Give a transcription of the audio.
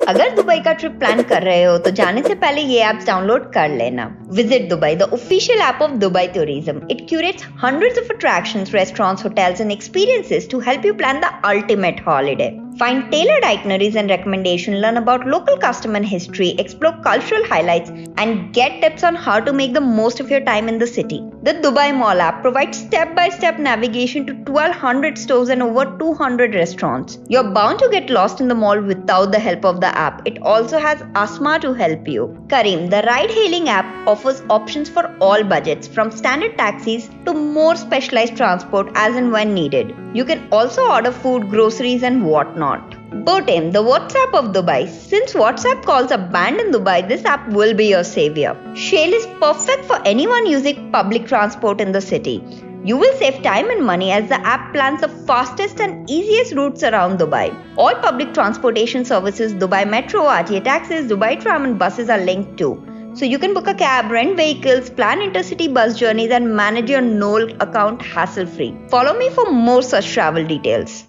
अगर दुबई का trip plan कर रहे हो तो जाने से पहले ये ऐप्स डाउनलोड कर लेना। Visit Dubai, the official app of Dubai Tourism. It curates hundreds of attractions, restaurants, hotels, and experiences to help you plan the ultimate holiday. Find tailored itineraries and recommendations, learn about local custom and history, explore cultural highlights, and get tips on how to make the most of your time in the city. The Dubai Mall app provides step-by-step navigation to 1200 stores and over 200 restaurants. You're bound to get lost in the mall without the help of the app. It also has Asma to help you. Careem, the ride-hailing app, offers options for all budgets, from standard taxis to more specialized transport as and when needed. You can also order food, groceries, and whatnot. Botem, the WhatsApp of Dubai. Since WhatsApp calls are banned in Dubai, this app will be your savior. Shale is perfect for anyone using public transport in the city. You will save time and money as the app plans the fastest and easiest routes around Dubai. All public transportation services, Dubai Metro, RTA taxis, Dubai Tram and buses are linked too. So you can book a cab, rent vehicles, plan intercity bus journeys and manage your Knoll account hassle-free. Follow me for more such travel details.